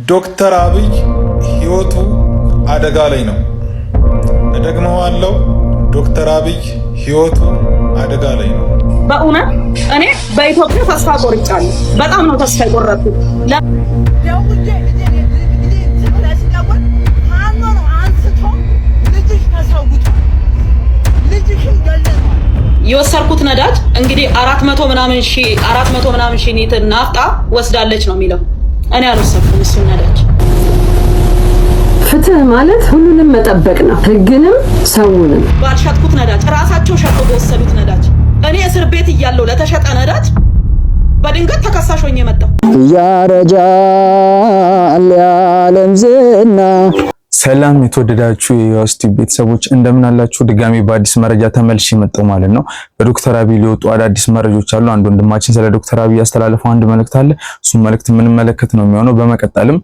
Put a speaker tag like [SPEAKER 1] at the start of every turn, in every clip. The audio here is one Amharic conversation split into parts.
[SPEAKER 1] ዶክተር አብይ ህይወቱ አደጋ ላይ ነው። እደግመዋለሁ፣ ዶክተር አብይ ህይወቱ አደጋ ላይ ነው።
[SPEAKER 2] በእውነት እኔ በኢትዮጵያ ተስፋ ቆርጫለሁ። በጣም ነው ተስፋ የቆረጥኩት። የወሰርኩት ነዳጅ እንግዲህ 400 ምናምን ሺህ ሊትር ናፍጣ ወስዳለች ነው የሚለው። እኔ አልወሰድኩም እሱን ነዳጅ።
[SPEAKER 3] ፍትህ ማለት ሁሉንም መጠበቅ ነው፣ ህግንም ሰውንም።
[SPEAKER 2] ባልሸጥኩት ነዳጅ ራሳቸው ሸጠው በወሰዱት ነዳጅ እኔ እስር ቤት እያለሁ ለተሸጠ ነዳጅ በድንገት ተከሳሽ ሆኜ መጣሁ።
[SPEAKER 4] ያረጃል ያለም ዝና። ሰላም የተወደዳችሁ የዩስቲ ቤተሰቦች እንደምን አላችሁ? ድጋሚ በአዲስ መረጃ ተመልሼ መጣሁ ማለት ነው። በዶክተር አብይ ሊወጡ አዳዲስ መረጃዎች አሉ። አንድ ወንድማችን ስለ ዶክተር አብይ ያስተላለፈው አንድ መልእክት አለ። እሱም መልእክት የምንመለከት ነው የሚሆነው። በመቀጠልም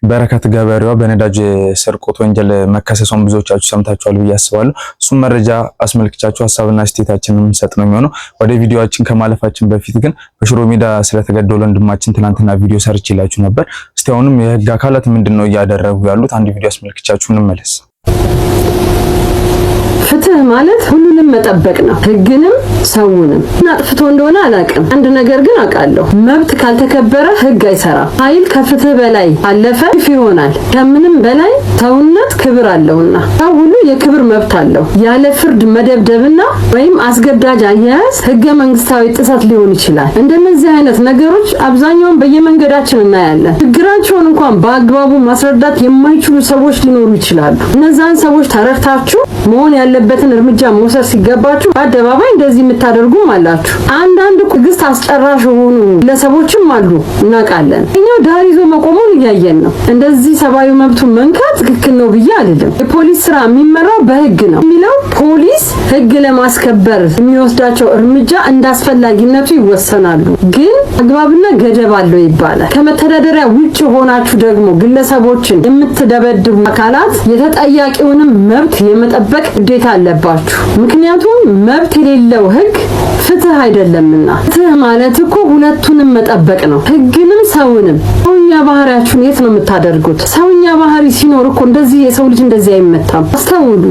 [SPEAKER 4] በረከት ገበሬዋ በነዳጅ ስርቆት ወንጀል መከሰሷን ብዙዎቻችሁ ሰምታችኋል ብዬ አስባለሁ። እሱም መረጃ አስመልክቻችሁ ሀሳብና አስተያየታችንን የምንሰጥ ነው የሚሆነው። ወደ ቪዲዮአችን ከማለፋችን በፊት ግን በሽሮ ሜዳ ስለተገደለ ወንድማችን ትናንትና ቪዲዮ ሰርችላችሁ ነበር። እስቲ አሁንም የህግ አካላት ምንድነው እያደረጉ ያሉት አንድ ቪዲዮ አስመልክቻችሁ እንመለስ።
[SPEAKER 3] ፍትህ ማለት ሁሉንም መጠበቅ ነው፣ ህግንም ሰውንም። አጥፍቶ እንደሆነ አላውቅም፣ አንድ ነገር ግን አውቃለሁ። መብት ካልተከበረ ህግ አይሰራም። ኃይል ከፍትህ በላይ አለፈ ይሆናል። ከምንም በላይ ሰውነት ክብር አለውና ሰው ሁሉ የክብር መብት አለው። ያለ ፍርድ መደብደብና ወይም አስገዳጅ አያያዝ ህገ መንግስታዊ ጥሰት ሊሆን ይችላል። እንደነዚህ አይነት ነገሮች አብዛኛውን በየመንገዳችን እናያለን። ችግራቸውን እንኳን በአግባቡ ማስረዳት የማይችሉ ሰዎች ሊኖሩ ይችላሉ። እነዛን ሰዎች ተረድታችሁ መሆን ያለበትን እርምጃ መውሰድ ሲገባችሁ በአደባባይ እንደዚህ የምታደርጉም አላችሁ። አንዳንድ ትዕግስት አስጨራሽ የሆኑ ግለሰቦችም አሉ፣ እናውቃለን። እኛው ዳር ይዞ መቆሙን እያየን ነው። እንደዚህ ሰብአዊ መብቱን መንካት ትክክል ነው ብዬ አልልም። የፖሊስ ስራ የሚመራው በህግ ነው የሚለው ፖሊስ ህግ ለማስከበር የሚወስዳቸው እርምጃ እንዳስፈላጊነቱ ይወሰናሉ፣ ግን አግባብና ገደብ አለው ይባላል። ከመተዳደሪያ ውጭ ሆናችሁ ደግሞ ግለሰቦችን የምትደበድቡ አካላት የተጠያቂውንም መብት የመጠበቅ ግዴታ አለባችሁ። ምክንያቱም መብት የሌለው ህግ ፍትህ አይደለምና። ፍትህ ማለት እኮ ሁለቱንም መጠበቅ ነው፣ ህግንም ሰውንም። ሰውኛ ባህሪያችሁን የት ነው የምታደርጉት? ሰውኛ ባህሪ ሲኖር እኮ እንደዚህ የሰው ልጅ እንደዚህ አይመታም። አስተውሉ።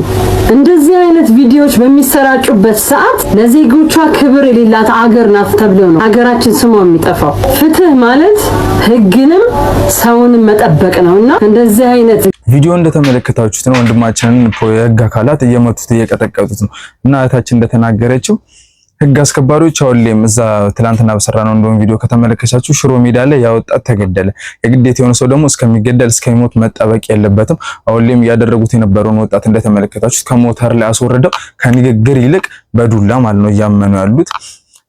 [SPEAKER 3] እንደዚህ አይነት ቪዲዮዎች በሚሰራጩበት ሰዓት ለዜጎቿ ክብር የሌላት አገር ናት ተብሎ ነው አገራችን ስሟ የሚጠፋው። ፍትህ ማለት ህግንም ሰውንም መጠበቅ ነውና እንደዚህ አይነት
[SPEAKER 4] ቪዲዮ እንደተመለከታችሁት ነው ወንድማችንን የህግ አካላት እየመቱት እየቀጠቀጡት ነው። እና እህታችን እንደተናገረችው ህግ አስከባሪዎች አሁንም እዛ ትላንትና በሰራነው እንደውም ቪዲዮ ከተመለከታችሁ ሽሮ ሜዳ ላይ ያወጣት ተገደለ። የግዴታ የሆነ ሰው ደግሞ እስከሚገደል እስከሚሞት መጠበቅ የለበትም። አሁንም ያደረጉት የነበረውን ወጣት እንደተመለከታችሁት ከሞተር ላይ አስወርደው ከንግግር ይልቅ በዱላ ማለት ነው እያመኑ ያሉት።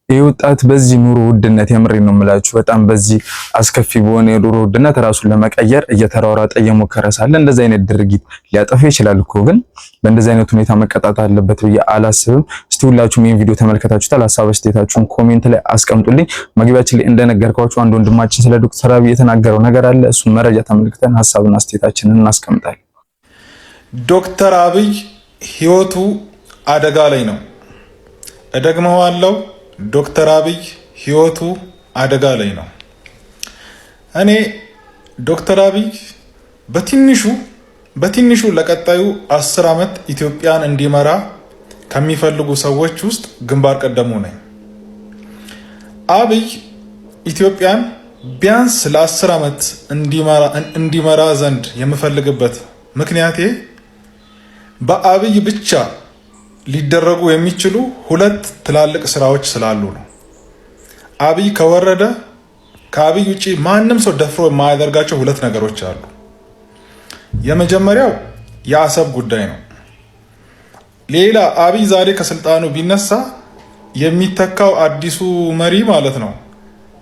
[SPEAKER 4] ይህ ወጣት በዚህ ኑሮ ውድነት የምሬ ነው የምላችሁ፣ በጣም በዚህ አስከፊ በሆነ የኑሮ ውድነት ራሱን ለመቀየር እየተራራጠ እየሞከረ ሳለ እንደዚህ አይነት ድርጊት ሊያጠፋ ይችላል እኮ፣ ግን በእንደዚህ አይነት ሁኔታ መቀጣት አለበት ብዬ አላስብም። እስቲ ሁላችሁም ይሄን ቪዲዮ ተመልከታችሁታል፣ ሀሳብ አስተያየታችሁን ኮሜንት ላይ አስቀምጡልኝ። መግቢያችን ላይ እንደነገርኳችሁ አንድ ወንድማችን ስለ ዶክተር አብይ የተናገረው ነገር አለ። እሱን መረጃ ተመልክተን ሀሳብና አስተያየታችንን እናስቀምጣለን።
[SPEAKER 1] ዶክተር አብይ ህይወቱ አደጋ ላይ ነው። እደግመዋለሁ፣ ዶክተር አብይ ህይወቱ አደጋ ላይ ነው። እኔ ዶክተር አብይ በትንሹ ለቀጣዩ 10 ዓመት ኢትዮጵያን እንዲመራ ከሚፈልጉ ሰዎች ውስጥ ግንባር ቀደሙ ነኝ። አብይ ኢትዮጵያን ቢያንስ ለ10 ዓመት እንዲመራ ዘንድ የምፈልግበት ምክንያቴ በአብይ ብቻ ሊደረጉ የሚችሉ 2 ትላልቅ ስራዎች ስላሉ ነው። አብይ ከወረደ ከአብይ ውጪ ማንም ሰው ደፍሮ የማያደርጋቸው 2 ነገሮች አሉ። የመጀመሪያው የአሰብ ጉዳይ ነው። ሌላ አብይ ዛሬ ከስልጣኑ ቢነሳ የሚተካው አዲሱ መሪ ማለት ነው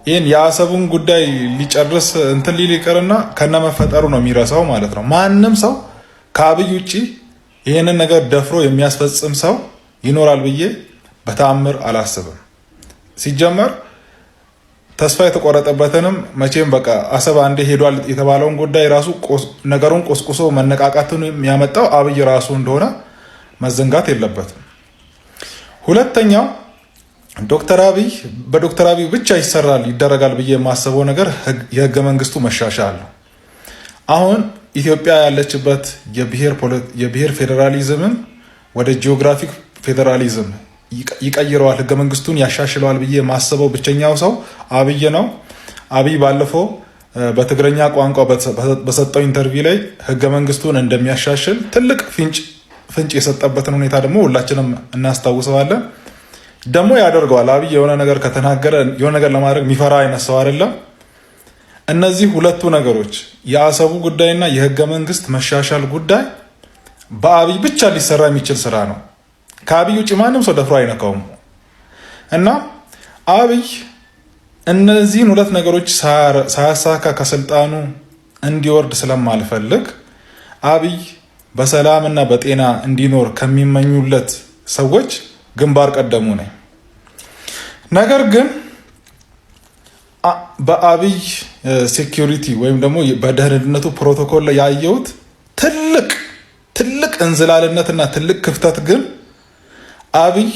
[SPEAKER 1] ይህን የአሰቡን ጉዳይ ሊጨርስ ሊል ይቀርና ከነመፈጠሩ ነው የሚረሳው ማለት ነው። ማንም ሰው ከአብይ ውጪ ይሄንን ነገር ደፍሮ የሚያስፈጽም ሰው ይኖራል ብዬ በተአምር አላስብም። ሲጀመር ተስፋ የተቆረጠበትንም መቼም በቃ አሰብ አንዴ ሄዷል የተባለውን ጉዳይ ራሱ ነገሩን ቆስቁሶ መነቃቃቱን የሚያመጣው አብይ ራሱ እንደሆነ መዘንጋት የለበትም። ሁለተኛው በዶክተር አብይ ብቻ ይደረጋል ብዬ የማስበው ነገር የህገ መንግስቱ መሻሻል ነው። አሁን ኢትዮጵያ ያለችበት የብሔር ፌዴራሊዝምን ወደ ጂኦግራፊክ ፌዴራሊዝም ይቀይረዋል፣ ህገ መንግስቱን ያሻሽለዋል ብዬ ማስበው ብቸኛው ሰው አብይ ነው። አብይ ባለፈው በትግረኛ ቋንቋ በሰጠው ኢንተርቪው ላይ ህገ መንግስቱን እንደሚያሻሽል ትልቅ ፍንጭ የሰጠበትን ሁኔታ ደግሞ ሁላችንም እናስታውሰዋለን። ደግሞ ያደርገዋል። አብይ የሆነ ነገር ከተናገረ የሆነ ነገር ለማድረግ የሚፈራ አይነት ሰው አይደለም። እነዚህ ሁለቱ ነገሮች የአሰቡ ጉዳይና የህገ መንግስት መሻሻል ጉዳይ በአብይ ብቻ ሊሰራ የሚችል ስራ ነው። ከአብይ ውጭ ማንም ሰው ደፍሮ አይነካውም። እና አብይ እነዚህን ሁለት ነገሮች ሳያሳካ ከስልጣኑ እንዲወርድ ስለማልፈልግ አብይ በሰላምና በጤና እንዲኖር ከሚመኙለት ሰዎች ግንባር ቀደሙ ነኝ። ነገር ግን በአብይ ሴኪሪቲ ወይም ደግሞ በደህንነቱ ፕሮቶኮል ላይ ያየሁት ትልቅ እንዝላልነትና ትልቅ ክፍተት ግን አብይ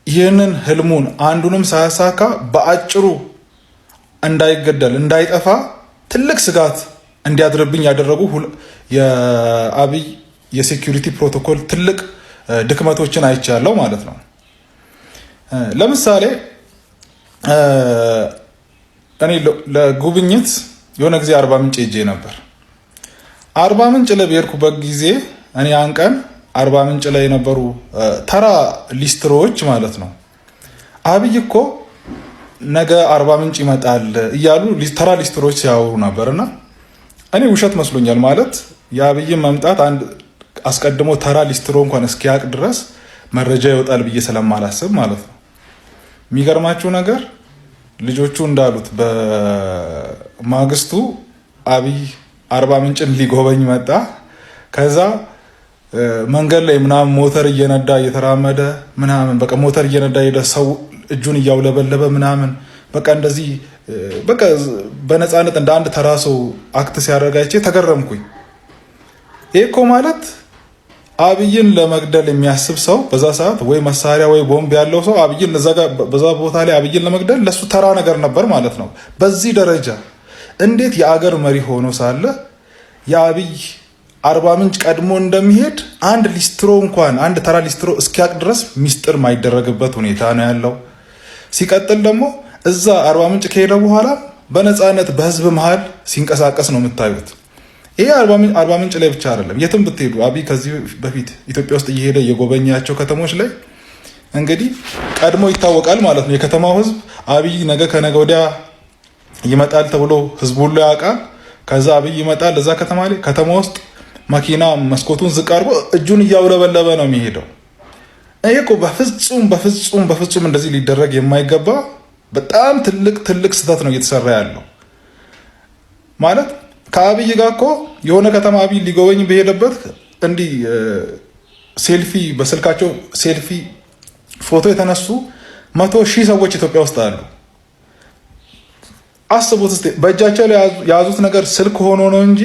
[SPEAKER 1] ይህንን ህልሙን አንዱንም ሳያሳካ በአጭሩ እንዳይገደል እንዳይጠፋ ትልቅ ስጋት እንዲያድርብኝ ያደረጉ የአብይ የሴኪሪቲ ፕሮቶኮል ትልቅ ድክመቶችን አይቻለሁ ማለት ነው። ለምሳሌ እኔ ለጉብኝት የሆነ ጊዜ አርባ ምንጭ ሄጄ ነበር። አርባ ምንጭ ላይ በሄድኩበት ጊዜ እኔ ያን ቀን አርባ ምንጭ ላይ የነበሩ ተራ ሊስትሮዎች ማለት ነው አብይ እኮ ነገ አርባ ምንጭ ይመጣል እያሉ ተራ ሊስትሮዎች ሲያወሩ ነበርና እኔ ውሸት መስሎኛል። ማለት የአብይን መምጣት አንድ አስቀድሞ ተራ ሊስትሮ እንኳን እስኪያቅ ድረስ መረጃ ይወጣል ብዬ ስለማላስብ ማለት ነው። የሚገርማችሁ ነገር ልጆቹ እንዳሉት በማግስቱ አብይ አርባ ምንጭን ሊጎበኝ መጣ። ከዛ መንገድ ላይ ምናምን ሞተር እየነዳ እየተራመደ ምናምን በቃ ሞተር እየነዳ ሄደ። ሰው እጁን እያውለበለበ ምናምን በቃ እንደዚህ በቃ በነፃነት እንደ አንድ ተራ ሰው አክት ሲያደርጋይቼ ተገረምኩኝ። ይሄ እኮ ማለት አብይን ለመግደል የሚያስብ ሰው በዛ ሰዓት ወይ መሳሪያ ወይ ቦምብ ያለው ሰው አብይን በዛ ቦታ ላይ አብይን ለመግደል ለሱ ተራ ነገር ነበር ማለት ነው። በዚህ ደረጃ እንዴት የአገር መሪ ሆኖ ሳለ የአብይ አርባ ምንጭ ቀድሞ እንደሚሄድ አንድ ሊስትሮ እንኳን አንድ ተራ ሊስትሮ እስኪያቅ ድረስ ሚስጥር ማይደረግበት ሁኔታ ነው ያለው። ሲቀጥል ደግሞ እዛ አርባ ምንጭ ከሄደ በኋላ በነፃነት በህዝብ መሃል ሲንቀሳቀስ ነው የምታዩት። ይሄ አርባ ምንጭ ላይ ብቻ አይደለም፣ የትም ብትሄዱ አብይ ከዚህ በፊት ኢትዮጵያ ውስጥ እየሄደ የጎበኛቸው ከተሞች ላይ እንግዲህ ቀድሞ ይታወቃል ማለት ነው። የከተማው ህዝብ አብይ ነገ ከነገ ወዲያ ይመጣል ተብሎ ህዝቡ ሁሉ ያውቃል። ከዛ አብይ ይመጣል እዛ ከተማ ላይ ከተማ ውስጥ መኪና መስኮቱን ዝቅ አድርጎ እጁን እያውለበለበ ነው የሚሄደው። ይሄ እኮ በፍጹም እንደዚህ ሊደረግ የማይገባ በጣም ትልቅ ስህተት ነው እየተሰራ ያለው። ማለት ከአብይ ጋር እኮ የሆነ ከተማ አብይ ሊጎበኝ በሄደበት እንዲህ ሴልፊ በስልካቸው ሴልፊ ፎቶ የተነሱ 100,000 ሰዎች ኢትዮጵያ ውስጥ አሉ። አስቡት እስቲ በእጃቸው ላይ የያዙት ነገር ስልክ ሆኖ ነው እንጂ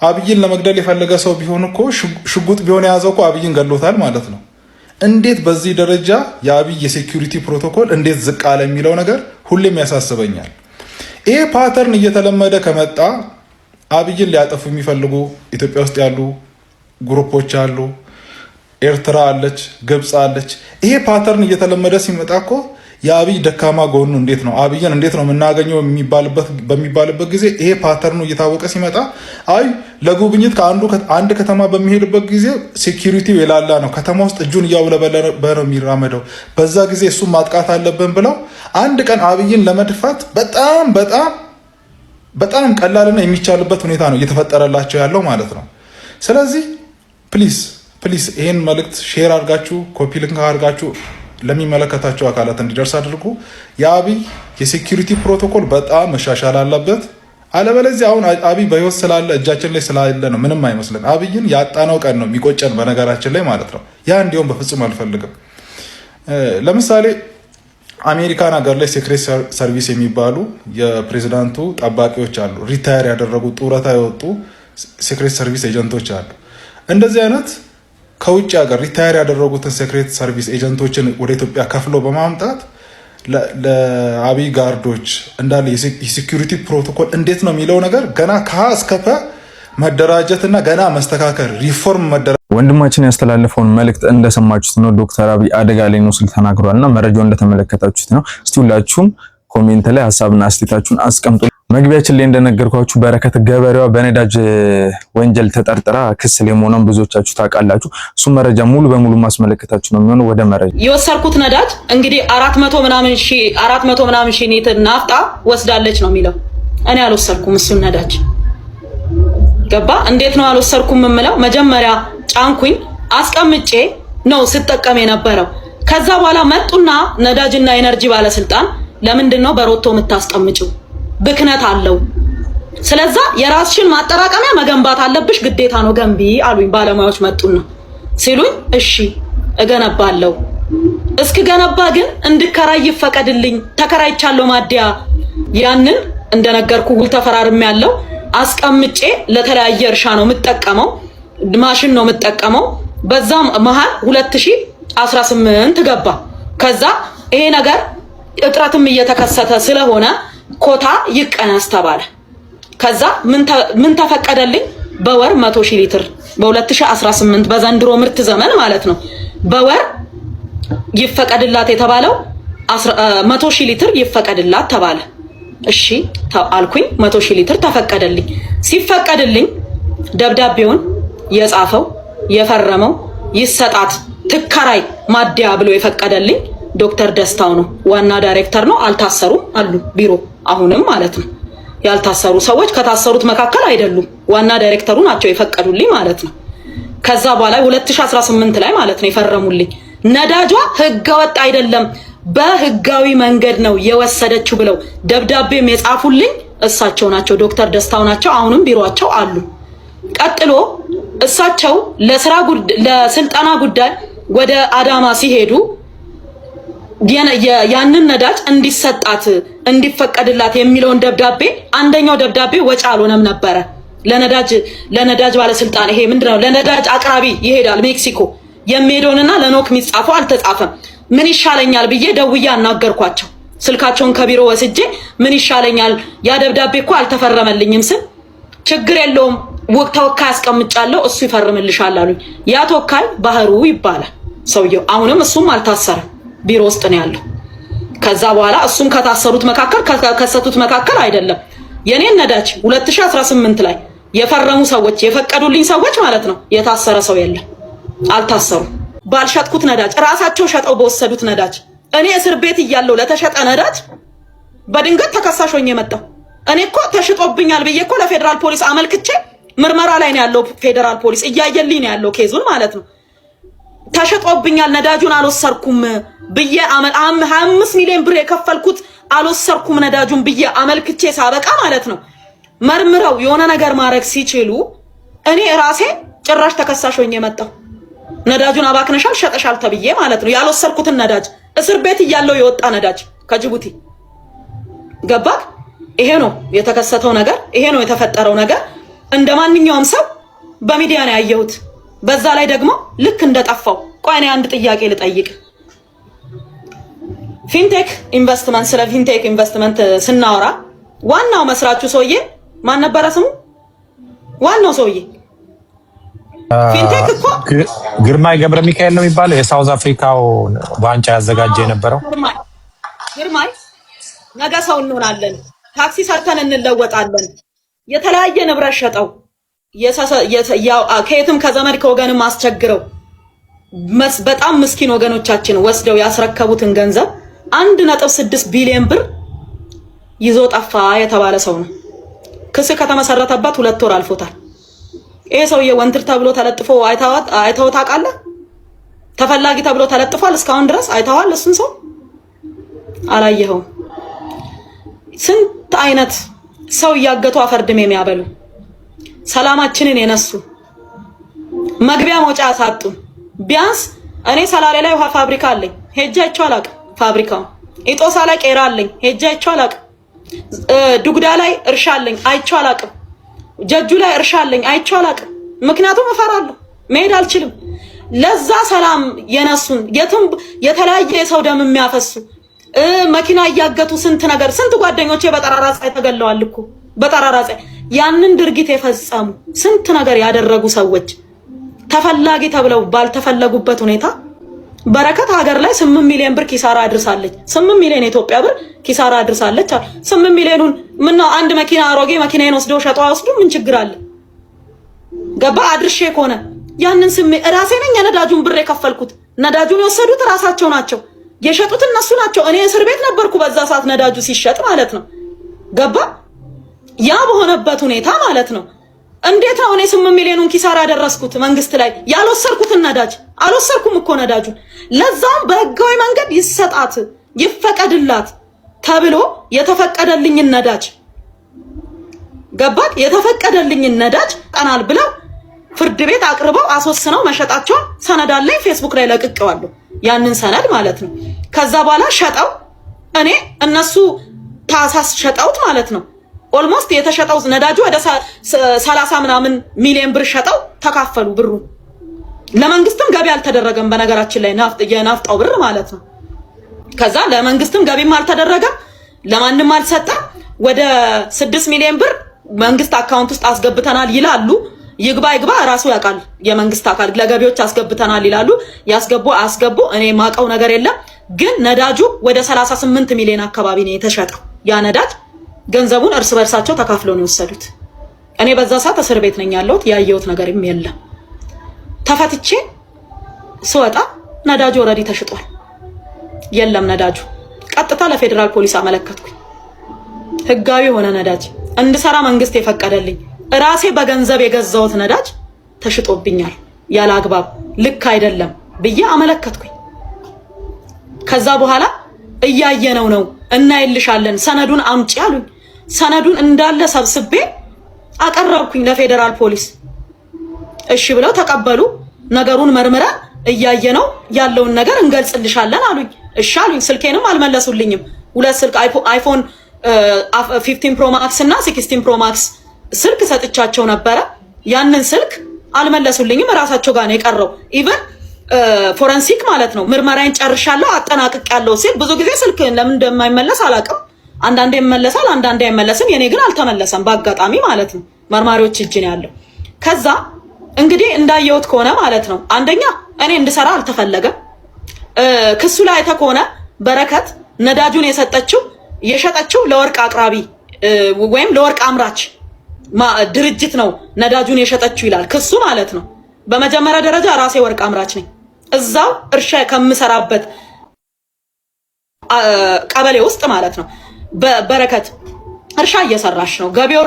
[SPEAKER 1] አብይን ለመግደል የፈለገ ሰው ቢሆን እኮ ሽጉጥ ቢሆን የያዘው እኮ አብይን ገሎታል ማለት ነው። እንዴት በዚህ ደረጃ የአብይ የሴኩሪቲ ፕሮቶኮል እንዴት ዝቅ አለ የሚለው ነገር ሁሌም ያሳስበኛል። ይሄ ፓተርን እየተለመደ ከመጣ አብይን ሊያጠፉ የሚፈልጉ ኢትዮጵያ ውስጥ ያሉ ግሩፖች አሉ። ኤርትራ አለች፣ ግብፅ አለች። ይሄ ፓተርን እየተለመደ ሲመጣ እኮ የአብይ ደካማ ጎኑ እንዴት ነው አብይን እንዴት ነው የምናገኘው በሚባልበት ጊዜ ይሄ ፓተርኑ እየታወቀ ሲመጣ አይ ለጉብኝት አንድ ከተማ በሚሄድበት ጊዜ ሴኩሪቲው የላላ ነው፣ ከተማ ውስጥ እጁን እያውለበለበ ነው የሚራመደው፣ በዛ ጊዜ እሱን ማጥቃት አለብን ብለው አንድ ቀን አብይን ለመድፋት በጣም ቀላልና የሚቻልበት ሁኔታ ነው እየተፈጠረላቸው ያለው ማለት ነው። ስለዚህ ፕሊስ ይሄን መልእክት ሼር አድርጋችሁ ኮፒ ሊንክ አድርጋችሁ ለሚመለከታቸው አካላት እንዲደርስ አድርጉ። የአብይ የሴኩሪቲ ፕሮቶኮል በጣም መሻሻል አለበት። አለበለዚያ አሁን አብይ በህይወት ስላለ እጃችን ላይ ስላለ ነው ምንም አይመስለን። አብይን ያጣነው ቀን ነው የሚቆጨን በነገራችን ላይ ማለት ነው። ያ እንዲሁም በፍጹም አልፈልግም። ለምሳሌ አሜሪካን ሀገር ላይ ሴክሬት ሰርቪስ የሚባሉ የፕሬዚዳንቱ ጠባቂዎች አሉ። ሪታየር ያደረጉ ጡረታ የወጡ ሴክሬት ሰርቪስ ኤጀንቶች አሉ። እንደዚህ አይነት ከውጭ ሀገር ሪታየር ያደረጉትን ሴክሬት ሰርቪስ ኤጀንቶችን ወደ ኢትዮጵያ ከፍሎ በማምጣት ለአብይ ጋርዶች እንዳለ የሴኩሪቲ ፕሮቶኮል እንዴት ነው የሚለው ነገር ገና ከሀ እስከ ፐ መደራጀትና ገና መስተካከል ሪፎርም
[SPEAKER 4] ወንድማችን ያስተላለፈውን መልእክት እንደሰማችሁት ነው። ዶክተር አብይ አደጋ ላይ ነው ሲል ተናግሯልና መረጃው እንደተመለከታችሁት ነው። እስቲ ሁላችሁም ኮሜንት ላይ ሐሳብና አስተያየታችሁን አስቀምጡ። መግቢያችን ላይ እንደነገርኳችሁ በረከት ገበሬዋ በነዳጅ ወንጀል ተጠርጥራ ክስ ላይ መሆኗን ብዙዎቻችሁ ታውቃላችሁ። እሱ መረጃ ሙሉ በሙሉ ማስመለከታችሁ ነው የሚሆነው። ወደ መረጃ
[SPEAKER 2] የወሰድኩት ነዳጅ እንግዲህ 400 ምናምን ሺህ ሊትር ናፍጣ ወስዳለች ነው የሚለው። እኔ አልወሰድኩም እሱን ነዳጅ ገባ። እንዴት ነው አልወሰድኩም የምለው? መጀመሪያ ጫንኩኝ አስቀምጬ ነው ስጠቀም የነበረው። ከዛ በኋላ መጡና ነዳጅና ኤነርጂ ባለስልጣን ለምንድን ነው በሮቶ የምታስቀምጪው? ብክነት አለው። ስለዛ የራስሽን ማጠራቀሚያ መገንባት አለብሽ፣ ግዴታ ነው ገንቢ አሉኝ። ባለሙያዎች መጡና ሲሉኝ እሺ እገነባለሁ። እስክገነባ ግን እንድከራይ ይፈቀድልኝ። ተከራይቻለሁ ማዲያ። ያንን እንደነገርኩ ሁሉ ተፈራርሜ ያለው አስቀምጬ ለተለያየ እርሻ ነው የምጠቀመው፣ ማሽን ነው የምጠቀመው። በዛም መሃል 2018 ገባ። ከዛ ይሄ ነገር እጥረትም እየተከሰተ ስለሆነ ኮታ ይቀነስ ተባለ። ከዛ ምን ተፈቀደልኝ? በወር 100 ሺህ ሊትር በ2018 በዘንድሮ ምርት ዘመን ማለት ነው በወር ይፈቀድላት የተባለው 100 ሺህ ሊትር ይፈቀድላት ተባለ። እሺ አልኩኝ። 100 ሺህ ሊትር ተፈቀደልኝ። ሲፈቀድልኝ ደብዳቤውን የጻፈው የፈረመው ይሰጣት ትከራይ ማዲያ ብሎ የፈቀደልኝ ዶክተር ደስታው ነው። ዋና ዳይሬክተር ነው። አልታሰሩም አሉ ቢሮ አሁንም ማለት ነው። ያልታሰሩ ሰዎች ከታሰሩት መካከል አይደሉም። ዋና ዳይሬክተሩ ናቸው የፈቀዱልኝ ማለት ነው። ከዛ በኋላ 2018 ላይ ማለት ነው የፈረሙልኝ። ነዳጇ ህገወጥ አይደለም በህጋዊ መንገድ ነው የወሰደችው ብለው ደብዳቤም የጻፉልኝ እሳቸው ናቸው፣ ዶክተር ደስታው ናቸው። አሁንም ቢሮአቸው አሉ። ቀጥሎ እሳቸው ለስልጠና ጉዳይ ወደ አዳማ ሲሄዱ ያንን ነዳጅ እንዲሰጣት እንዲፈቀድላት የሚለውን ደብዳቤ አንደኛው ደብዳቤ ወጪ አልሆነም ነበረ። ለነዳጅ ባለስልጣን ይሄ ምንድነው ለነዳጅ አቅራቢ ይሄዳል ሜክሲኮ የሚሄደውንና ለኖክ የሚጻፈው አልተጻፈም። ምን ይሻለኛል ብዬ ደውዬ አናገርኳቸው። ስልካቸውን ከቢሮ ወስጄ ምን ይሻለኛል ያ ደብዳቤ እኮ አልተፈረመልኝም ስል ችግር የለውም ተወካይ አስቀምጫለሁ እሱ ይፈርምልሻል አሉኝ። ያ ተወካይ ባህሩ ይባላል ሰውየው። አሁንም እሱም አልታሰረም ቢሮ ውስጥ ነው ያለው። ከዛ በኋላ እሱም ከታሰሩት መካከል ከከሰቱት መካከል አይደለም። የኔን ነዳጅ 2018 ላይ የፈረሙ ሰዎች የፈቀዱልኝ ሰዎች ማለት ነው የታሰረ ሰው የለም፣ አልታሰሩም። ባልሸጥኩት ነዳጅ ራሳቸው ሸጠው በወሰዱት ነዳጅ እኔ እስር ቤት እያለሁ ለተሸጠ ነዳጅ በድንገት ተከሳሽ ሆኜ መጣሁ። እኔ እኮ ተሽጦብኛል ብዬ እኮ ለፌደራል ፖሊስ አመልክቼ ምርመራ ላይ ነው ያለው። ፌደራል ፖሊስ እያየልኝ ነው ያለው ኬዙን ማለት ነው። ተሽጦብኛል ነዳጁን አልወሰርኩም ብዬ 25 ሚሊዮን ብር የከፈልኩት አልወሰርኩም ነዳጁን ብዬ አመልክቼ ሳበቃ ማለት ነው መርምረው የሆነ ነገር ማድረግ ሲችሉ እኔ ራሴ ጭራሽ ተከሳሽ ሆኜ መጣሁ። ነዳጁን አባክነሻል ሸጠሻል ተብዬ ማለት ነው ያልወሰርኩትን ነዳጅ እስር ቤት እያለሁ የወጣ ነዳጅ ከጅቡቲ ገባክ። ይሄ ነው የተከሰተው ነገር፣ ይሄ ነው የተፈጠረው ነገር። እንደማንኛውም ሰው በሚዲያ ነው ያየሁት። በዛ ላይ ደግሞ ልክ እንደጠፋው ቆይ እኔ አንድ ጥያቄ ልጠይቅ። ፊንቴክ ኢንቨስትመንት፣ ስለ ፊንቴክ ኢንቨስትመንት ስናወራ ዋናው መስራቹ ሰውዬ ማን ነበረ ስሙ? ዋናው ሰውዬ ፊንቴክ እኮ
[SPEAKER 5] ግርማይ ገብረ ሚካኤል ነው የሚባለው፣ የሳውዝ አፍሪካው ዋንጫ ያዘጋጀ የነበረው
[SPEAKER 2] ግርማይ። ነገ ሰው እንሆናለን፣ ታክሲ ሰርተን እንለወጣለን። የተለያየ ንብረት ሸጠው ከየትም ከዘመድ ከወገንም አስቸግረው በጣም ምስኪን ወገኖቻችን ወስደው ያስረከቡትን ገንዘብ 1.6 ቢሊዮን ብር ይዞ ጠፋ የተባለ ሰው ነው። ክስ ከተመሰረተበት 2 ወር አልፎታል። ይሄ ሰውዬ ወንትር ተብሎ ተለጥፎ አይተው ታውቃለህ? ተፈላጊ ተብሎ ተለጥፏል። እስካሁን ድረስ አይተዋል? እሱን ሰው አላየኸውም? ስንት አይነት ሰው እያገቱ አፈርድም የሚያበሉ ሰላማችንን የነሱ መግቢያ መውጫ ያሳጡ። ቢያንስ እኔ ሰላሌ ላይ ውሃ ፋብሪካ አለኝ ሄጄ አይቼው አላውቅም። ፋብሪካው ኢጦሳ ላይ ቄራ አለኝ ሄጄ አይቼው አላውቅም። ዱጉዳ ላይ እርሻ አለኝ አይቼው አላውቅም። ጀጁ ላይ እርሻ አለኝ አይቼው አላውቅም። ምክንያቱም እፈራለሁ፣ መሄድ አልችልም። ለዛ ሰላም የነሱን የተለያየ የሰው ደም የሚያፈሱ መኪና እያገቱ ስንት ጓደኞቼ በጠራራ ፀሐይ ተገለዋል እኮ በጠራራ ፀሐይ። ያንን ድርጊት የፈጸሙ ስንት ነገር ያደረጉ ሰዎች ተፈላጊ ተብለው ባልተፈለጉበት ሁኔታ በረከት ሀገር ላይ 8 ሚሊዮን ብር ኪሳራ አድርሳለች። 8 ሚሊዮን ኢትዮጵያ ብር ኪሳራ አድርሳለች። 8 ሚሊዮኑን ምነው አንድ መኪና አሮጌ መኪናዬን ወስደው ሸጠው ወስዱ ምን ችግር አለ? ገባ አድርሼ ከሆነ ያንን ራሴ ነኝ የነዳጁን ብር የከፈልኩት። ነዳጁን የወሰዱት ራሳቸው ናቸው፣ የሸጡት እነሱ ናቸው። እኔ እስር ቤት ነበርኩ በዛ ሰዓት ነዳጁ ሲሸጥ ማለት ነው። ገባ ያ በሆነበት ሁኔታ ማለት ነው። እንዴት ነው እኔ 8 ሚሊዮኑን ኪሳራ ያደረስኩት መንግስት ላይ ያልወሰድኩትን ነዳጅ? አልወሰድኩም እኮ ነዳጁን። ለዛም በህጋዊ መንገድ ይሰጣት ይፈቀድላት ተብሎ የተፈቀደልኝን ነዳጅ ገባት የተፈቀደልኝን ነዳጅ ቀናል ብለው ፍርድ ቤት አቅርበው አስወስነው መሸጣቸውን ሰነድ አለኝ ፌስቡክ ላይ ለቅቄዋለሁ። ያንን ሰነድ ማለት ነው። ከዛ በኋላ ሸጠው እኔ እነሱ ታሳስ ሸጠውት ማለት ነው። ኦልሞስት የተሸጠው ነዳጁ ወደ 30 ምናምን ሚሊዮን ብር ሸጠው ተካፈሉ ብሩ። ለመንግስትም ገቢ አልተደረገም በነገራችን ላይ የናፍጣው ብር ማለት ነው። ከዛ ለመንግስትም ገቢም አልተደረገም፣ ለማንም አልሰጠም። ወደ 6 ሚሊዮን ብር መንግስት አካውንት ውስጥ አስገብተናል ይላሉ። ይግባ ራሱ ያውቃል የመንግስት አካል ለገቢዎች አስገብተናል ይላሉ። አስገቡ እኔ ማቀው ነገር የለም። ግን ነዳጁ ወደ 38 ሚሊዮን አካባቢ ነው የተሸጠው። ያ ነዳጅ ገንዘቡን እርስ በርሳቸው ተካፍለው ነው የወሰዱት። እኔ በዛ ሰዓት እስር ቤት ነኝ ያለሁት፣ ያየሁት ነገርም የለም። ተፈትቼ ስወጣ ነዳጁ ኦልሬዲ ተሽጧል። የለም ነዳጁ። ቀጥታ ለፌደራል ፖሊስ አመለከትኩኝ። ህጋዊ የሆነ ነዳጅ እንድሰራ መንግስት የፈቀደልኝ ራሴ በገንዘብ የገዛሁት ነዳጅ ተሽጦብኛል ያለ አግባብ ልክ አይደለም ብዬ አመለከትኩኝ። ከዛ በኋላ እያየነው ነው እናይልሻለን ሰነዱን አምጪ አሉኝ። ሰነዱን እንዳለ ሰብስቤ አቀረብኩኝ ለፌደራል ፖሊስ። እሺ ብለው ተቀበሉ። ነገሩን መርምረን እያየነው ያለውን ነገር እንገልጽልሻለን አሉኝ። እሺ አሉኝ። ስልኬንም አልመለሱልኝም። ሁለት ስልክ አይፎን 15 ፕሮ ማክስ እና 16 ፕሮ ማክስ ስልክ ሰጥቻቸው ነበረ። ያንን ስልክ አልመለሱልኝም። ራሳቸው ጋር ነው የቀረው። ኢቭን ፎረንሲክ ማለት ነው ምርመራዬን ጨርሻለሁ አጠናቅቄያለሁ ሲል ብዙ ጊዜ ስልክ ለምን እንደማይመለስ አላውቅም። አንዳንዴ ይመለሳል፣ አንዳንዴ አይመለስም። የኔ ግን አልተመለሰም በአጋጣሚ ማለት ነው። መርማሪዎች እጅ ነው ያለው። ከዛ እንግዲህ እንዳየሁት ከሆነ ማለት ነው አንደኛ እኔ እንድሰራ አልተፈለገም። ክሱ ላይ አይተ ከሆነ በረከት ነዳጁን የሸጠችው ለወርቅ አቅራቢ ወይም ለወርቅ አምራች ድርጅት ነው ነዳጁን የሸጠችው ይላል ክሱ ማለት ነው። በመጀመሪያ ደረጃ ራሴ ወርቅ አምራች ነኝ። እዛው እርሻ ከምሰራበት ቀበሌ ውስጥ ማለት ነው። በረከት እርሻ እየሰራሽ ነው፣ ገቢው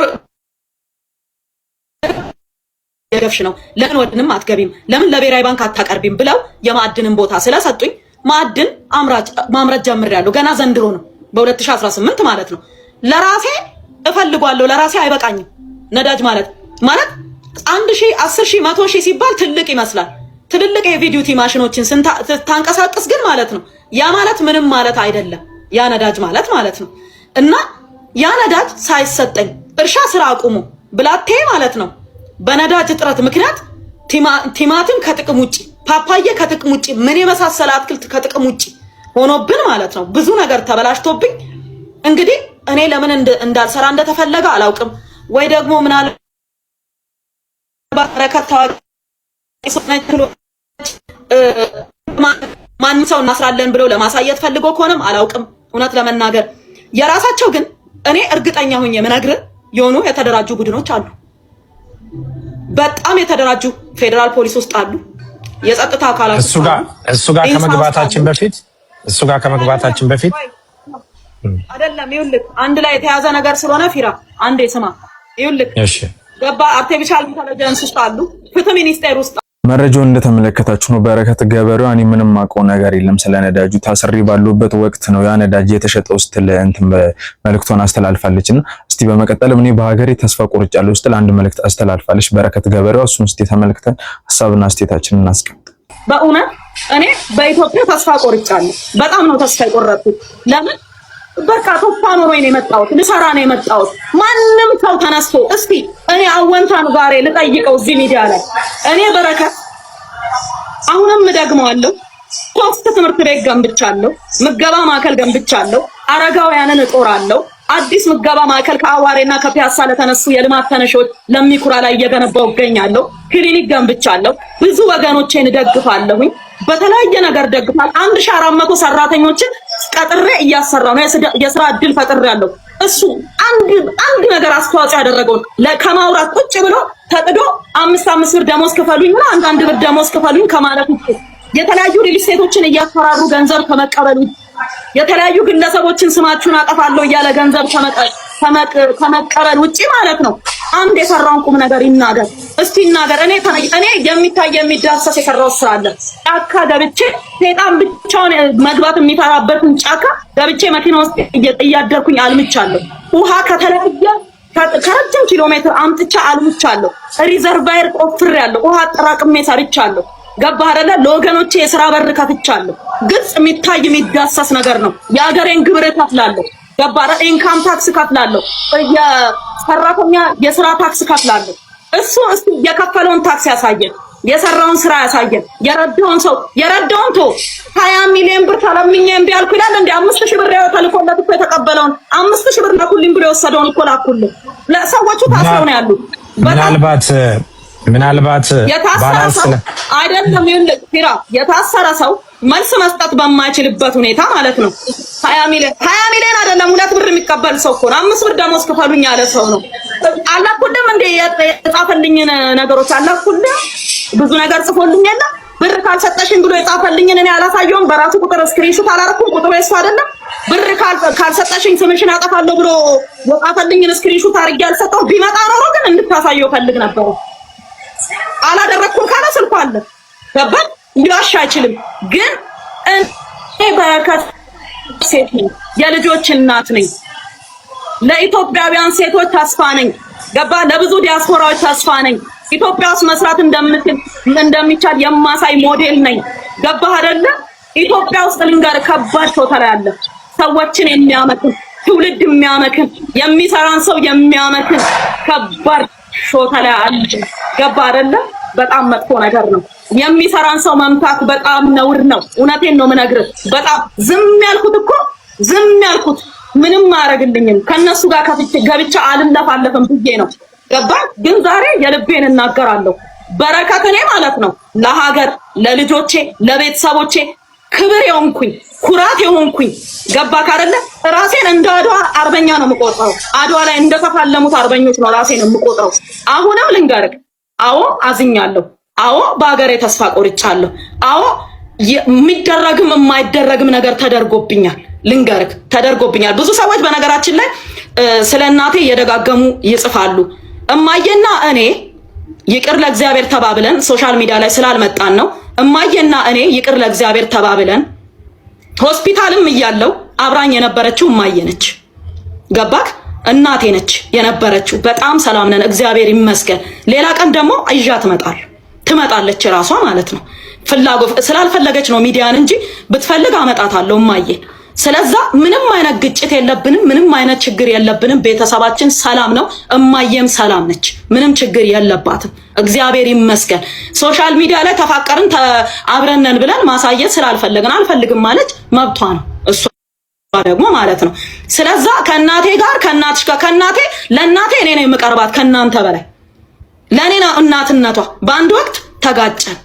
[SPEAKER 2] የገብሽ ነው፣ ለምን ወድንም አትገቢም፣ ለምን ለብሔራዊ ባንክ አታቀርቢም ብለው የማዕድንን ቦታ ስለሰጡኝ ማዕድን ማምረት ጀምሬያለሁ። ገና ዘንድሮ ነው በ2018 ማለት ነው። ለራሴ እፈልጓለሁ፣ ለራሴ አይበቃኝም። ነዳጅ ማለት 1000፣ 10000፣ 100000 ሲባል ትልቅ ይመስላል። ትልልቅ የቪዲዮቲ ማሽኖችን ታንቀሳቅስ ግን ማለት ነው ያ ማለት ምንም ማለት አይደለም። ያ ነዳጅ ማለት ነው። እና ያ ነዳጅ ሳይሰጠኝ እርሻ ስራ አቁሙ ብላቴ ማለት ነው በነዳጅ እጥረት ምክንያት ቲማቲም ከጥቅም ውጪ፣ ፓፓዬ ከጥቅም ውጪ፣ ምን የመሳሰለ አትክልት ከጥቅም ውጪ ሆኖብን ማለት ነው ብዙ ነገር ተበላሽቶብኝ እንግዲህ እኔ ለምን እንዳልሰራ እንደተፈለገ አላውቅም። ወይ ደግሞ ምናለ በረከት ታዋቂ ማን ሰው እናስራለን ብለው ለማሳየት ፈልጎ ከሆነም አላውቅም። እውነት ለመናገር የራሳቸው ግን እኔ እርግጠኛ ሆኜ የምነግርህ የሆኑ የተደራጁ ቡድኖች አሉ። በጣም የተደራጁ ፌደራል ፖሊስ ውስጥ አሉ። የጸጥታ አካላት
[SPEAKER 5] እሱ ጋር ከመግባታችን በፊት
[SPEAKER 2] አይደለም። ይኸውልህ አንድ ላይ የተያዘ ነገር ስለሆነ ፊራ አንዴ ስማ። ይኸውልህ እሺ ገባ አርቲፊሻል ኢንተለጀንስ ውስጥ አሉ፣ ፍትህ ሚኒስቴር ውስጥ
[SPEAKER 4] መረጃውን እንደተመለከታችሁ ነው። በረከት ገበሬው እኔ ምንም አውቀው ነገር የለም ስለ ነዳጁ። ታስሪ ባሉበት ወቅት ነው ያ ነዳጅ የተሸጠው ስትል መልእክቷን አስተላልፋለችና እስቲ በመቀጠልም እኔ በሀገሬ ተስፋ ቆርጫለሁ ስትል አንድ መልእክት አስተላልፋለች በረከት ገበሬው። እሱን እስቲ ተመልክተን ሐሳብና አስተያየታችንን እናስቀምጥ።
[SPEAKER 2] በእውነት እኔ በኢትዮጵያ ተስፋ ቆርጫለሁ። በጣም ነው ተስፋ የቆረጥኩት። ለምን በቃ ተስፋ ኖሮኝ ነው የመጣሁት፣ ልሰራ ነው የመጣሁት። ማንም ሰው ተነስቶ እስቲ እኔ አወንታን ጋር ልጠይቀው እዚህ ሚዲያ ላይ እኔ በረከት አሁንም ደግመዋለሁ 3 ትምህርት ቤት ገንብቻለሁ፣ ምገባ ማዕከል ገንብቻለሁ፣ አረጋውያንን እጦራለሁ፣ አዲስ ምገባ ማዕከል ከአዋሬና ከፒያሳ ለተነሱ የልማት ተነሾች ለሚኩራ ላይ እየገነባው እገኛለሁ። ክሊኒክ ገንብቻለሁ። ብዙ ወገኖቼን ደግፋለሁኝ። በተለያየ ነገር ደግፋል። 1400 ሰራተኞችን ቀጥሬ እያሰራው ነው። የስራ እድል ፈጥሬያለሁ። እሱ አንድ ነገር አስተዋጽኦ ያደረገው ከማውራት ቁጭ ብሎ ተጥዶ 5 ብር ደሞዝ ክፈሉኝ እና 1 ብር ደሞዝ ክፈሉኝ ከማለት የተለያዩ ሪል ስቴቶችን እያፈራሩ ገንዘብ ከመቀበሉ የተለያዩ ግለሰቦችን ስማችሁን አጠፋለሁ እያለ ገንዘብ ከመቀበል ውጪ ማለት ነው። አንድ የሰራውን ቁም ነገር ይናገር እስቲ ይናገር። እኔ የሚታይ የሚዳሰስ የሰራው ስራ አለ። ጫካ ገብቼ ሰይጣን ብቻውን መግባት የሚፈራበትን ጫካ ገብቼ መኪና ውስጥ እያደርኩኝ አልምቻለሁ። ውሃ ከረጅም ኪሎ ሜትር አምጥቻ አልምቻለሁ። ሪዘርቫየር ቆፍሬያለሁ። ውሃ አጠራቅሜ ሰርቻለሁ። ገባህ አይደለ? ለወገኖቼ የሥራ በር ከፍቻለሁ። ግልጽ የሚታይ የሚዳሰስ ነገር ነው። የአገሬን ግብር ከፍላለሁ። ገባህ አይደል? ኢንካም ታክስ ከፍላለሁ። የሰራተኛ የሥራ ታክስ ከፍላለሁ። እሱ የከፈለውን ታክስ ያሳየን፣ የሰራውን ስራ ያሳየን። የረዳውን 20 ሚሊዮን ብር ተለምኜ እምቢ አልኩ ይላል እንዴ? 5000 ብር ተልኮለት እኮ የተቀበለውን 5000 ብር ላኩልኝ ብሎ የወሰደውን እኮ ላኩልኝ። ለሰዎቹ ታስረው ነው ያሉት።
[SPEAKER 5] ምናልባት ባላንስ
[SPEAKER 2] አይደለም ፊራ የታሰረ ሰው መልስ መስጠት በማይችልበት ሁኔታ ማለት ነው። 20 ሚሊዮን አይደለም 2 ብር የሚቀበል ሰው እኮ ነው። 5 ብር ደሞዝ ክፈሉኝ ያለ ሰው ነው። አላኩልም እንደ የጻፈልኝ ነገሮች አላኩልም። ብዙ ነገር ጽፎልኝ የለ ብር ካልሰጠሽኝ ብሎ የጻፈልኝን እኔ አላሳየውም። በራሱ ቁጥር ስክሪንሾት አላረኩም። ቁጥሩ እሱ አይደለም። ብር ካልሰጠሽኝ ስምሽን አጠፋለሁ ብሎ የጻፈልኝን ስክሪንሾት አድርጌ አልሰጠው። ቢመጣ ኖሮ ግን እንድታሳየው ፈልግ ነበር። አላደረኩም ካለ ስልኩ አለ። ገባህ? ሊዋሽ አይችልም። ግን እኔ በረከት ሴት ነኝ፣ የልጆች እናት ነኝ። ለኢትዮጵያውያን ሴቶች ተስፋ ነኝ። ገባህ? ለብዙ ዲያስፖራዎች ተስፋ ነኝ። ኢትዮጵያ ውስጥ መስራት እንደሚቻል የማሳይ ሞዴል ነኝ። ገባህ አይደለ? ኢትዮጵያ ውስጥ ልንገር ከባድ ሾተላ ያለ ሰዎችን የሚያመክን ትውልድ የሚያመክን የሚሰራን ሰው የሚያመክን ከባድ ሾተላ አለ። ገባህ አይደለ? በጣም መጥፎ ነገር ነው። የሚሰራን ሰው መምታት በጣም ነውር ነው። እውነቴን ነው የምነግርህ። በጣም ዝም ያልኩት ምንም አያደርግልኝም። ከነሱ ጋር ገብቻ አልለፋለፍም ብዬ ነው። ገባህ? ግን ዛሬ የልቤን እናገራለሁ። በረከት እኔ ማለት ነው ለሀገር፣ ለልጆቼ፣ ለቤተሰቦቼ ክብር የሆንኩኝ ኩራት የሆንኩኝ ገባህ አይደለ? ራሴን እንደ አድዋ አርበኛ ነው የምቆጥረው። አድዋ ላይ እንደተፋለሙት አርበኞች ነው ራሴን የምቆጥረው። አሁንም ልንገርህ፣ አዎ አዝኛለሁ። አዎ በአገሬ ተስፋ ቆርጫለሁ። አዎ የሚደረግም የማይደረግም ነገር ተደርጎብኛል። ልንገርህ ተደርጎብኛል። ብዙ ሰዎች በነገራችን ላይ ስለ እናቴ እየደጋገሙ ይጽፋሉ። እማዬና እኔ ይቅር ለእግዚአብሔር ተባብለን ሶሻል ሚዲያ ላይ ስላልመጣን ነው። እማዬና እኔ ይቅር ለእግዚአብሔር ተባብለን ሆስፒታልም እያለው አብራኝ የነበረችው እማዬ ነች። ገባክ? እናቴ ነች የነበረችው። በጣም ሰላም ነን፣ እግዚአብሔር ይመስገን። ሌላ ቀን ደግሞ አይዣ ትመጣለች ራሷ ማለት ነው። ስላልፈለገች ነው ሚዲያን እንጂ ብትፈልግ አመጣታለሁ እማዬ። ስለዛ ምንም አይነት ግጭት የለብንም፣ ምንም አይነት ችግር የለብንም። ቤተሰባችን ሰላም ነው። እማዬም ሰላም ነች፣ ምንም ችግር የለባትም። እግዚአብሔር ይመስገን። ሶሻል ሚዲያ ላይ ተፋቀርን አብረነን ብለን ማሳየት ስላልፈለግን አልፈልግም ማለች መብቷ ነው። እሷ ደግሞ ማለት ነው። ስለዛ ከእናቴ ጋር ከእናቴ ለእናቴ እኔ ነው የምቀርባት ከእናንተ በላይ ለእኔ ነው እናትነቷ። በአንድ ወቅት ተጋጨን፣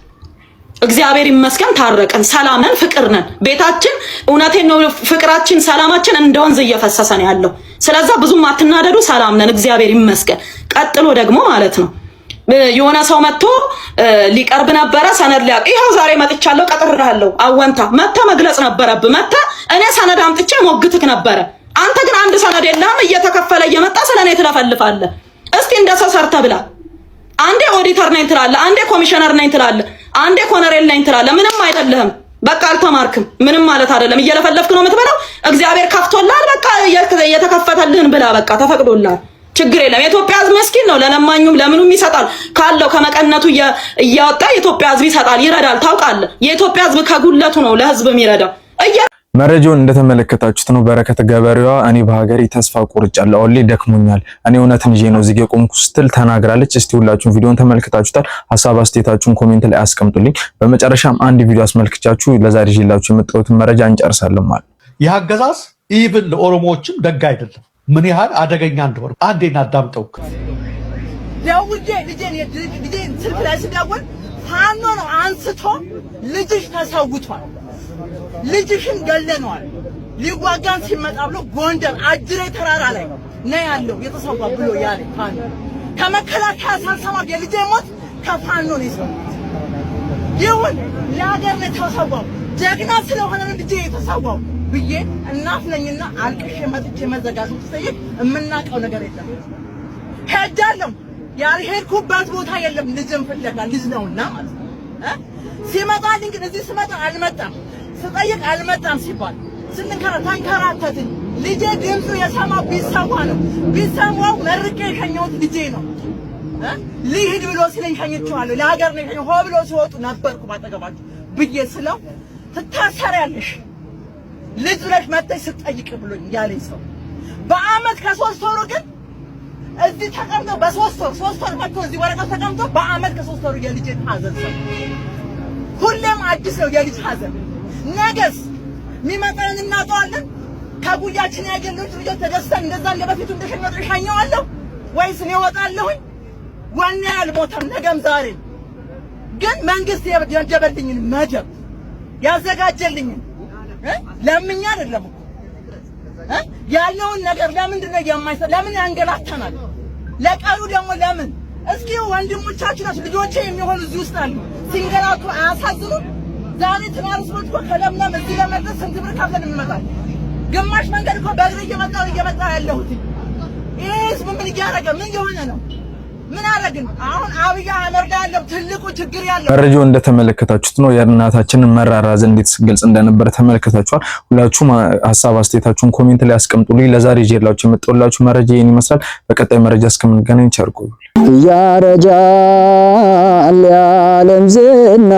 [SPEAKER 2] እግዚአብሔር ይመስገን ታረቀን፣ ሰላም ነን፣ ፍቅር ነን። ቤታችን እውነቴን ነው ፍቅራችን፣ ሰላማችን እንደ ወንዝ እየፈሰሰ ነው ያለው። ስለዛ ብዙም አትናደዱ፣ ሰላም ነን፣ እግዚአብሔር ይመስገን። ቀጥሎ ደግሞ ማለት ነው የሆነ ሰው መጥቶ ሊቀርብ ነበረ ሰነድ ሊያቅ ይኸው ዛሬ መጥቻለሁ ቀጥሬሃለሁ አወንታ መጥተህ መግለጽ ነበረብህ። መጥተህ እኔ ሰነድ አምጥቼ ሞግትክ ነበረ። አንተ ግን አንድ ሰነድ የለህም፣ እየተከፈለ እየመጣ ስለኔ ትለፈልፋለህ። እስቲ እንደ ሰው ሰርተህ ብላ። አንዴ ኦዲተር ነኝ ትላለህ፣ አንዴ ኮሚሽነር ነኝ ትላለህ፣ አንዴ ኮነሬል ነኝ ትላለህ። ምንም አይደለህም። በቃ አልተማርክም። ምንም ማለት አይደለም። እየለፈለፍክ ነው የምትበላው። እግዚአብሔር ከፍቶልሃል። በቃ የተከፈተልህን ብላ። በቃ ተፈቅዶልሃል። ችግር የለም። የኢትዮጵያ ሕዝብ መስኪን ነው። ለለማኙም ለምኑም ይሰጣል። ካለው ከመቀነቱ እያወጣ የኢትዮጵያ ሕዝብ ይሰጣል፣ ይረዳል። ታውቃለህ። የኢትዮጵያ ሕዝብ ከጉለቱ ነው ለሕዝብ የሚረዳው።
[SPEAKER 4] መረጃውን እንደተመለከታችሁት ነው። በረከት ገበሬዋ እኔ በሀገሬ ተስፋ ቆርጫለሁ፣ አሁን ላይ ደክሞኛል፣ እኔ እውነትን ይዤ ነው እዚህ የቆምኩ ስትል ተናግራለች። እስቲ ሁላችሁም ቪዲዮን ተመልክታችሁታል። ሀሳብ አስተያየታችሁን ኮሜንት ላይ አስቀምጡልኝ። በመጨረሻም አንድ ቪዲዮ አስመልክቻችሁ ለዛሬ ይዤላችሁ የመጣሁትን መረጃ እንጨርሳለን ማለት
[SPEAKER 6] ይህ አገዛዝ ኢቭን ለኦሮሞዎችም ደግ አይደለም። ምን ያህል አደገኛ እንደሆነ አንዴና አዳምጠው።
[SPEAKER 7] ደውዬ ልጄን ስልክ ላይ ስደውል ፋኖ ነው አንስቶ ልጅሽ ተሰውቷል፣ ልጅሽን ገለነዋል፣ ሊዋጋን ሲመጣ ብሎ ጎንደር አጅሬ ተራራ ላይ ነው ያለው የተሰዋ ብሎ ያለ ፋኖ ከመከላከያ ሳልሰማ የልጄ ሞት ከፋኖ ነው የሰማሁት። ይሁን ለሀገር ነው የተሰዋው፣ ጀግና ስለሆነ ነው ልጄ የተሰዋው ብዬ እናት ነኝና አልቅሼ መጥቼ መዘጋቱ ትሰይቅ የምናውቀው ነገር የለም። ሄጃለሁ ያልሄድኩበት ቦታ የለም። ልጅም ፍለጋ ልጅ ነውና ማለት ነው። ሲመጣልኝ ግን እዚህ ስመጣ አልመጣም፣ ስጠይቅ አልመጣም ሲባል ተንከራተትን። ልጄ ድምፁ የሰማው ቢሰማ ነው፣ ቢሰማው መርቄ የሸኘሁት ልጄ ነው። ልሂድ ብሎ ሲለኝ ሸኝቼዋለሁ። ለሀገር ነው የሸኘው። ሆ ብሎ ሲወጡ ነበርኩ ባጠገባቸው ብዬ ስለው ትታሰሪያለሽ ልጅ ብለሽ መጥተሽ ስትጠይቅ ብሎኝ ያለኝ ሰው በአመት ከ3 ወሩ ግን እዚህ ተቀምጦ ሶስት ወር መጥቶ እዚህ ወረቀት ተቀምጦ በአመት ከ3 ወሩ የልጅ ሐዘን ሰው ሁሌም አዲስ ነው የልጅ ሐዘን። ነገስ የሚመጣን እናጣዋለን። ከጉያችን ያገኘሁት ልጅ ተደስተን እንደዛ እንደበፊቱ እንደሸኘሁት ሻኘዋለሁ ወይስ እኔ እወጣለሁኝ? ወኔ አልሞተም። ነገም ዛሬ ግን መንግስት የደበደበልኝን መደብ ያዘጋጀልኝን ለምኛ አይደለም ያለውን ነገር ለምንድን ነው የማይሰጥ? ለምን ያንገላታናል? ለቀሩ ደግሞ ለምን? እስኪ ወንድሞቻችን ልጆቼ የሚሆኑ እዚህ ውስጥ አሉ ሲንገላቱ አያሳዝኑም? ዛሬ ትራንስፖርት እኮ ከለምለም እዚህ ለመድረስ ስንት ብር ከፍለን እንመጣለን? ግማሽ መንገድ እኮ በእግሬ እየመጣ ያለሁት። ይሄ ህዝብ ምን እያደረገ ምን የሆነ ነው? ምን አረግን? አሁን አብይ አህመድ ያለው ትልቁ ችግር ያለው
[SPEAKER 4] መረጃው እንደተመለከታችሁት ነው። የእናታችንን መራራዝ እንዴት ግልጽ እንደነበረ ተመልክታችኋል። ሁላችሁም ሀሳብ አስተያየታችሁን ኮሜንት ላይ አስቀምጡልኝ። ለዛሬ ይዤላችሁ የመጣሁላችሁ መረጃ ይሄን ይመስላል። በቀጣይ መረጃ እስከምንገናኝ ቸር ቆዩ። ያረጃል የዓለም ዝና